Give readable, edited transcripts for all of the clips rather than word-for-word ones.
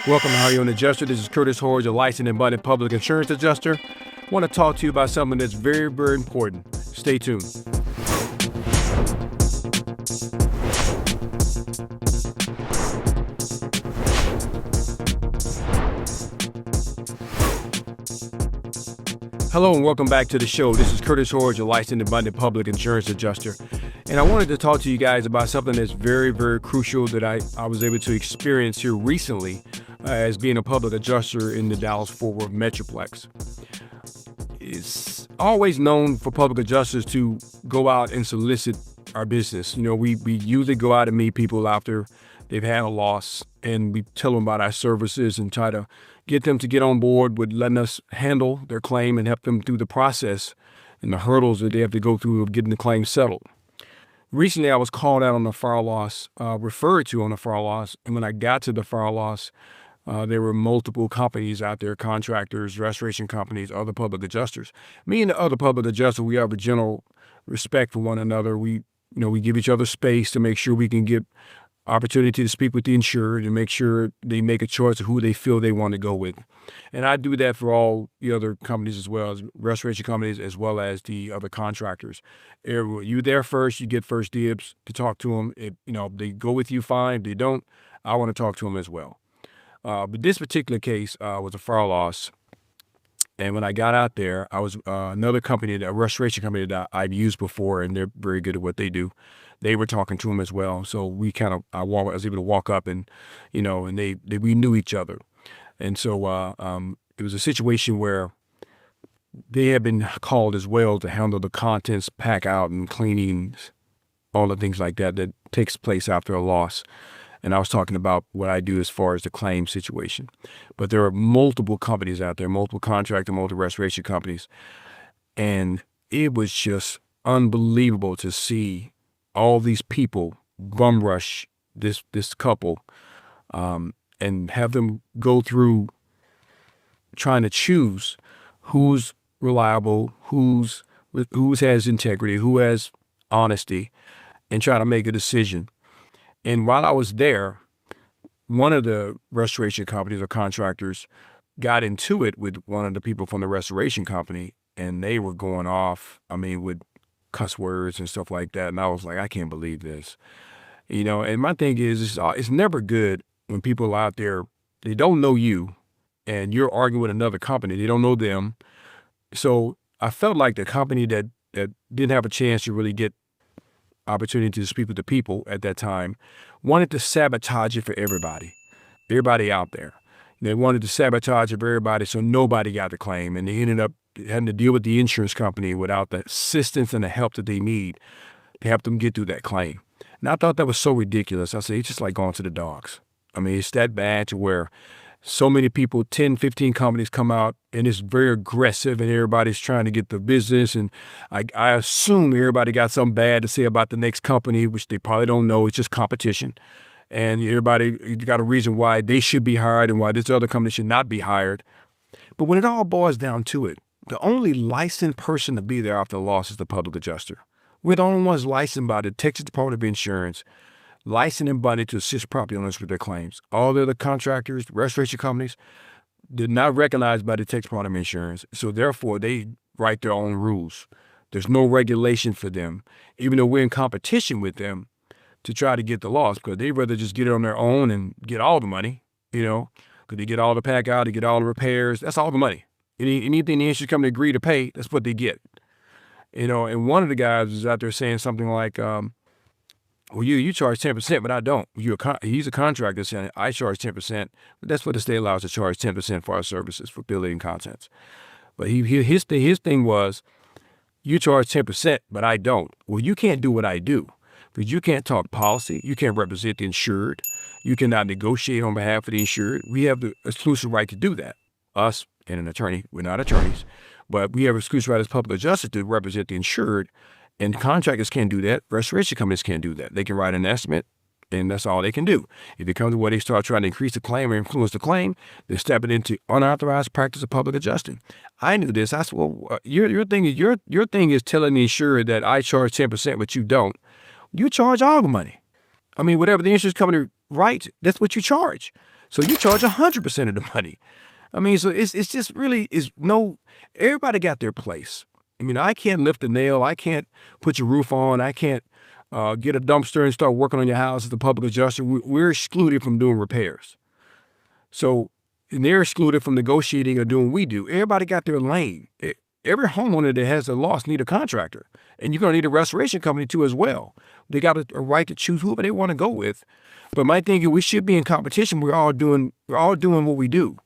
Welcome to How You an Adjuster. This is Curtis Horge, a licensed and abundant public insurance adjuster. I want to talk to you about something that's very, very important. Stay tuned. Hello and welcome back to the show. This is Curtis Horge, a licensed and abundant public insurance adjuster. And I wanted to talk to you guys about something that's very, very crucial that I was able to experience here recently as being a public adjuster in the Dallas-Fort Worth Metroplex. It's always known for public adjusters to go out and solicit our business. You know, we usually go out and meet people after they've had a loss, and we tell them about our services and try to get them to get on board with letting us handle their claim and help them through the process and the hurdles that they have to go through of getting the claim settled. Recently, I was called out on a fire loss, referred to on a fire loss, and when I got to the fire loss, there were multiple companies out there, contractors, restoration companies, other public adjusters. Me and the other public adjuster, we have a general respect for one another. We give each other space to make sure we can get opportunity to speak with the insured and make sure they make a choice of who they feel they want to go with. And I do that for all the other companies as well, as restoration companies, as well as the other contractors. You there first, you get first dibs to talk to them. If they go with you, fine. If they don't, I want to talk to them as well. But this particular case was a fire loss. And when I got out there, I was another company, a restoration company that I've used before, and they're very good at what they do. They were talking to him as well. So I was able to walk up and we knew each other. And so it was a situation where they had been called as well to handle the contents, pack out and cleanings, all the things like that takes place after a loss. And I was talking about what I do as far as the claim situation. But there are multiple companies out there, multiple contractor, multiple restoration companies. And it was just unbelievable to see all these people bum rush this couple and have them go through trying to choose who's reliable, who has integrity, who has honesty, and try to make a decision. And while I was there, one of the restoration companies or contractors got into it with one of the people from the restoration company, and they were going off, with cuss words and stuff like that. And I was like, I can't believe this. And my thing is, it's never good when people out there, they don't know you, and you're arguing with another company. They don't know them. So I felt like the company that didn't have a chance to really get opportunity to speak with the people at that time wanted to sabotage it for everybody out there. They wanted to sabotage it for everybody so nobody got the claim, and they ended up having to deal with the insurance company without the assistance and the help that they need to help them get through that claim. And I thought that was so ridiculous. I said, it's just like going to the dogs. It's that bad to where so many people, 10, 15 companies come out, and it's very aggressive, and everybody's trying to get the business. And I assume everybody got something bad to say about the next company, which they probably don't know. It's just competition. And everybody got a reason why they should be hired and why this other company should not be hired. But when it all boils down to it, the only licensed person to be there after a loss is the public adjuster. We're the only ones licensed by the Texas Department of Insurance, licensed and bonded to assist property owners with their claims. All the other contractors, restoration companies, they're not recognized by the Texas Department of Insurance, so therefore they write their own rules. There's no regulation for them, even though we're in competition with them to try to get the loss, because they'd rather just get it on their own and get all the money, because they get all the pack out, they get all the repairs, that's all the money. Anything the insurance company agree to pay, that's what they get. And one of the guys was out there saying something like, well, you charge 10%, but I don't. He's a contractor saying, I charge 10%, but that's what the state allows to charge 10% for our services for billing and contents. But his thing was, you charge 10%, but I don't. Well, you can't do what I do, because you can't talk policy. You can't represent the insured. You cannot negotiate on behalf of the insured. We have the exclusive right to do that. Us and an attorney, we're not attorneys, but we have exclusive right as public adjuster to represent the insured. And contractors can't do that. Restoration companies can't do that. They can write an estimate, and that's all they can do. If it comes to where they start trying to increase the claim or influence the claim, they're stepping into unauthorized practice of public adjusting. I knew this. I said, well, your thing is telling the insured that I charge 10%, but you don't. You charge all the money. Whatever the insurance company writes, that's what you charge. So you charge 100% of the money. I mean, so it's just really is no. Everybody got their place. I mean, I can't lift a nail. I can't put your roof on. I can't get a dumpster and start working on your house as the public adjuster. We're excluded from doing repairs. So and they're excluded from negotiating or doing what we do. Everybody got their lane. Every homeowner that has a loss need a contractor. And you're going to need a restoration company too as well. They got a right to choose whoever they want to go with. But my thing is we should be in competition. We're all doing what we do.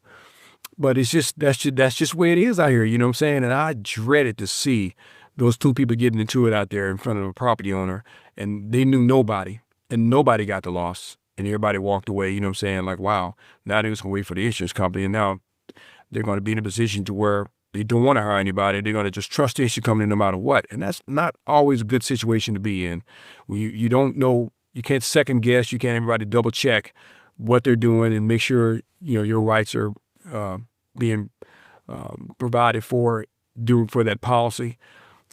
But it's just that's just where it is out here, you know what I'm saying? And I dreaded to see those two people getting into it out there in front of a property owner, and they knew nobody, and nobody got the loss, and everybody walked away, you know what I'm saying? Like, wow, now they're just going to wait for the insurance company, and now they're going to be in a position to where they don't want to hire anybody. They're going to just trust the insurance company no matter what, and that's not always a good situation to be in. When you don't know, you can't second guess, you can't everybody double check what they're doing and make sure, you know, your rights are being provided for that policy.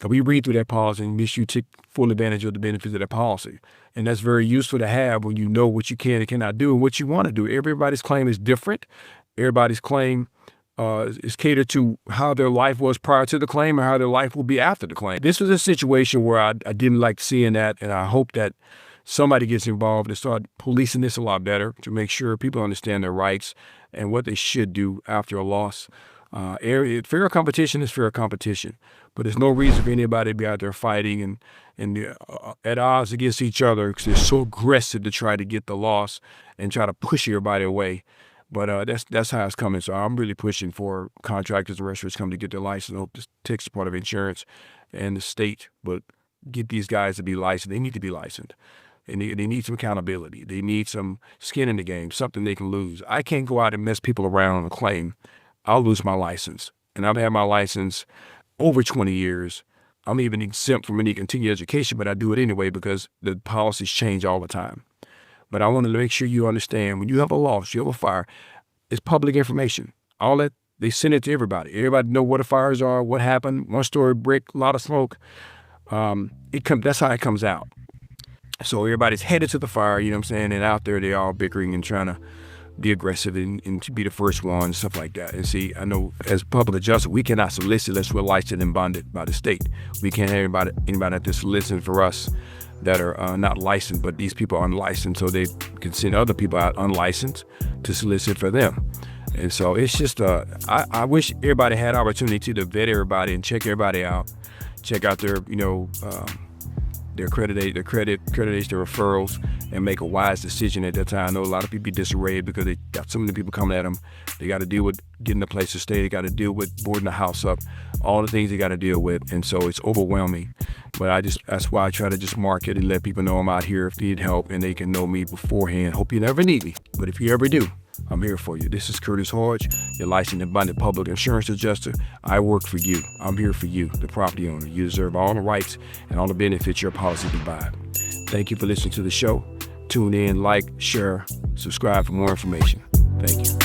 We read through that policy and make sure you take full advantage of the benefits of that policy. And that's very useful to have when you know what you can and cannot do and what you want to do. Everybody's claim is different. Everybody's claim is catered to how their life was prior to the claim or how their life will be after the claim. This was a situation where I didn't like seeing that, and I hope that somebody gets involved and start policing this a lot better to make sure people understand their rights and what they should do after a loss. Fair competition is fair competition, but there's no reason for anybody to be out there fighting and at odds against each other because they're so aggressive to try to get the loss and try to push everybody away. But that's how it's coming. So I'm really pushing for contractors and restaurants come to get their license. I hope this takes part of insurance and the state, but get these guys to be licensed. They need to be licensed. And they need some accountability. They need some skin in the game, something they can lose. I can't go out and mess people around on a claim. I'll lose my license. And I've had my license over 20 years. I'm even exempt from any continuing education, but I do it anyway because the policies change all the time. But I want to make sure you understand when you have a loss, you have a fire, it's public information. All that, they send it to everybody. Everybody know what the fires are, what happened, one-story brick, a lot of smoke. That's how it comes out. So everybody's headed to the fire, you know what I'm saying? And out there, they're all bickering and trying to be aggressive and to be the first one and stuff like that. And see, I know as public adjuster, we cannot solicit unless we're licensed and bonded by the state. We can't have anybody out there soliciting for us that are not licensed, but these people are unlicensed, so they can send other people out unlicensed to solicit for them. And so it's just, I wish everybody had opportunity to vet everybody and check everybody out, check out their, you know, their accreditation, their referrals, and make a wise decision at that time. I know a lot of people be disarrayed because they got so many people coming at them. They got to deal with getting a place to stay. They got to deal with boarding the house up, all the things they got to deal with. And so it's overwhelming. But that's why I try to just market and let people know I'm out here if they need help and they can know me beforehand. Hope you never need me, but if you ever do, I'm here for you. This is Curtis Hodge, your licensed and bonded public insurance adjuster. I work for you. I'm here for you, the property owner. You deserve all the rights and all the benefits your policy provides. Thank you for listening to the show. Tune in, like, share, subscribe for more information. Thank you.